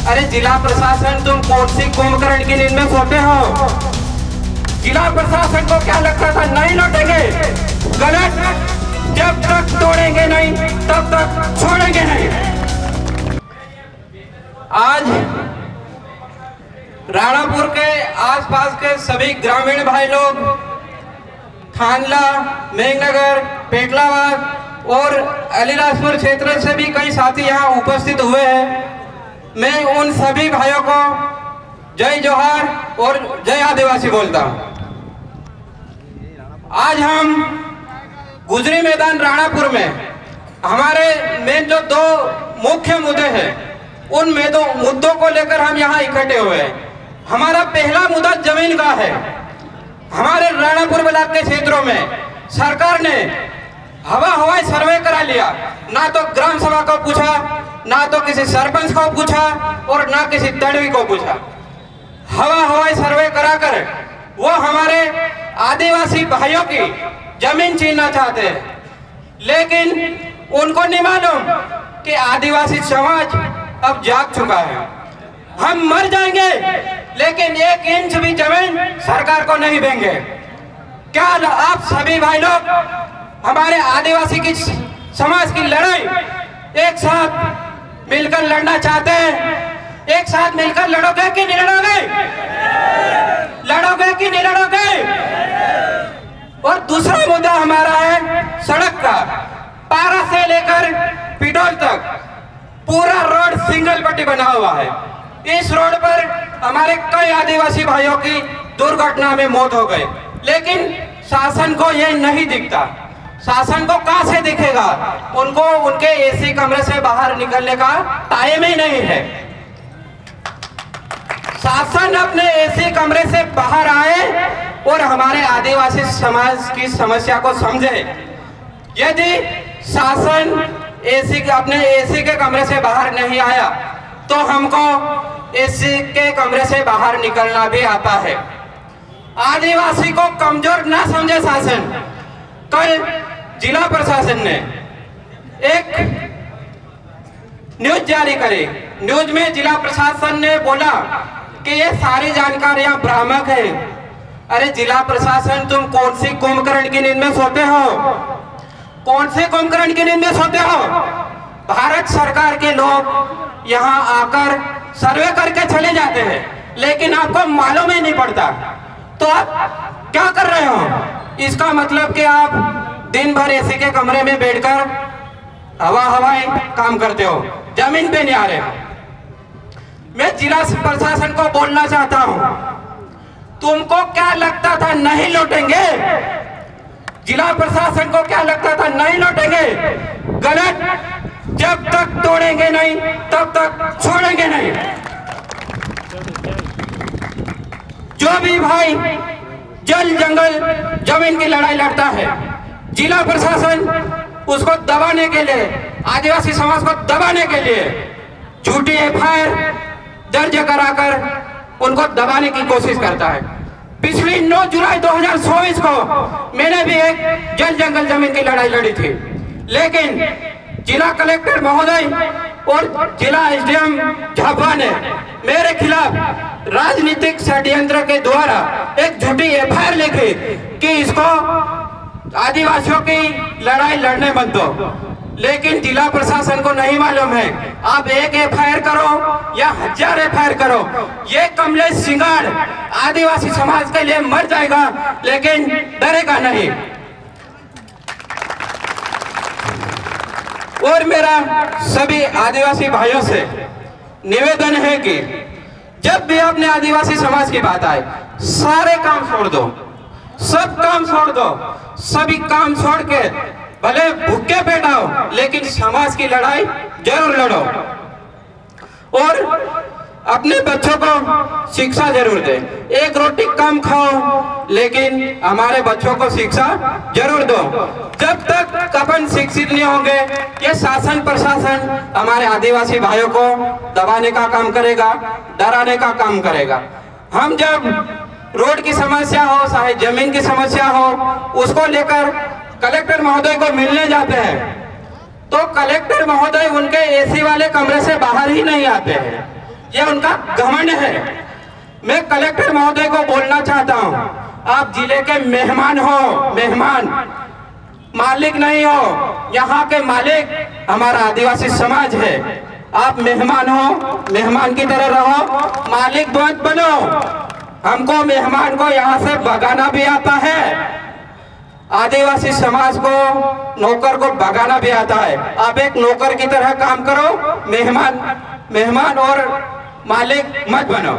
अरे जिला प्रशासन, तुम कौन सी कुंभकर्ण की नींद में सोते हो? जिला प्रशासन को क्या लगता था नहीं लौटेंगे? गलत। जब तक तोड़ेंगे नहीं तब तक छोड़ेंगे नहीं। आज राणापुर के आसपास के सभी ग्रामीण भाई लोग, थानला, मेघनगर, पेटलाबाद और अलीराजपुर क्षेत्र से भी कई साथी यहाँ उपस्थित हुए हैं। मैं उन सभी भाइयों को जय जोहार और जय आदिवासी बोलता हूँ। आज हम गुजरी मैदान राणापुर में हमारे मेन जो दो मुख्य मुद्दे हैं, उन मुद्दों को लेकर हम यहाँ इकट्ठे हुए हैं। हमारा पहला मुद्दा जमीन का है। हमारे राणापुर ब्लॉक के क्षेत्रों में सरकार ने हवाई सर्वे करा लिया। ना तो ग्राम सभा को पूछा, ना तो किसी सरपंच को पूछा और ना किसी तड़वी को पूछा। हवाई सर्वे कराकर वो हमारे आदिवासी भाइयों की जमीन छीनना चाहते हैं। लेकिन उनको नहीं मालूम कि आदिवासी समाज अब जाग चुका है। हम मर जाएंगे लेकिन 1 इंच भी जमीन सरकार को नहीं देंगे। क्या आप सभी भाई लोग हमारे आदिवासी की समाज की लड़ाई एक साथ मिलकर लड़ना चाहते हैं? एक साथ मिलकर लड़ोगे कि नहीं लड़ोगे? लड़ोगे कि नहीं लड़ोगे? और दूसरा मुद्दा हमारा है सड़क का। पारा से लेकर पिडोल तक पूरा रोड सिंगल पट्टी बना हुआ है। इस रोड पर हमारे कई आदिवासी भाइयों की दुर्घटना में मौत हो गई, लेकिन शासन को ये नहीं दिखता। शासन को कहां से दिखेगा? उनको उनके एसी कमरे से बाहर निकलने का टाइम ही नहीं है। शासन अपने एसी कमरे से बाहर आए और हमारे आदिवासी समाज की समस्या को समझे। यदि शासन अपने एसी के कमरे से बाहर नहीं आया तो हमको एसी के कमरे से बाहर निकलना भी आता है। आदिवासी को कमजोर ना समझे शासन। कल जिला प्रशासन ने एक न्यूज जारी करी। न्यूज में जिला प्रशासन ने बोला कि ये सारी जानकारियां भ्रामक है। अरे जिला प्रशासन, तुम कौन सी कुंभकर्ण की नींद में सोते हो? कौन से कुंभकर्ण की नींद में सोते हो? भारत सरकार के लोग यहाँ आकर सर्वे करके चले जाते हैं, लेकिन आपको मालूम ही नहीं पड़ता। तो आप क्या कर रहे हो? इसका मतलब कि आप दिन भर एसी के कमरे में बैठकर हवाई काम करते हो, जमीन पे नहीं आ रहे हो। मैं जिला प्रशासन को बोलना चाहता हूं, तुमको क्या लगता था नहीं लौटेंगे? जिला प्रशासन को क्या लगता था नहीं लौटेंगे? गलत। जब तक तोड़ेंगे नहीं तब तक छोड़ेंगे नहीं। जो भी भाई जल जंगल जमीन की लड़ाई लड़ता है, जिला प्रशासन उसको दबाने के लिए, आदिवासी समाज को दबाने के लिए झूठी एफआईआर दर्ज कराकर उनको दबाने की कोशिश करता है। पिछली 9 जुलाई 2024 को मैंने भी एक जल जंगल जमीन की लड़ाई लड़ी थी, लेकिन जिला कलेक्टर महोदय और जिला एसडीएम झाबुआ ने मेरे खिलाफ राजनीतिक षड्यंत्र के द्वारा एक झूठी एफआईआर लिखी कि इसको आदिवासियों की लड़ाई लड़ने मत दो। लेकिन जिला प्रशासन को नहीं मालूम है, आप एक एफआईआर करो या 1000 एफआईआर करो, ये कमलेश सिंगाड़ आदिवासी समाज के लिए मर जाएगा लेकिन डरेगा नहीं। और मेरा सभी आदिवासी भाइयों से निवेदन है कि जब भी अपने आदिवासी समाज की बात आए, सारे काम छोड़ दो, सब काम छोड़ दो, सभी काम छोड़ के भले भूखे बैठाओ लेकिन समाज की लड़ाई जरूर लड़ो और अपने बच्चों को शिक्षा जरूर दे। एक रोटी कम खाओ लेकिन हमारे बच्चों को शिक्षा जरूर दो। जब तक अपन शिक्षित नहीं होंगे, ये शासन प्रशासन हमारे आदिवासी भाइयों को दबाने का काम करेगा, डराने का काम करेगा। हम जब रोड की समस्या हो, चाहे जमीन की समस्या हो, उसको लेकर कलेक्टर महोदय को मिलने जाते हैं तो कलेक्टर महोदय उनके एसी वाले कमरे से बाहर ही नहीं आते हैं। ये उनका घमंड है। मैं कलेक्टर महोदय को बोलना चाहता हूँ, आप जिले के मेहमान हो, मेहमान, मालिक नहीं हो। यहाँ के मालिक हमारा आदिवासी समाज है। आप मेहमान हो, मेहमान की तरह रहो, मालिक मत बनो। हमको मेहमान को यहाँ से भगाना भी आता है, आदिवासी समाज को, नौकर को भगाना भी आता है। आप एक नौकर की तरह काम करो, मेहमान और मालिक मत बनो।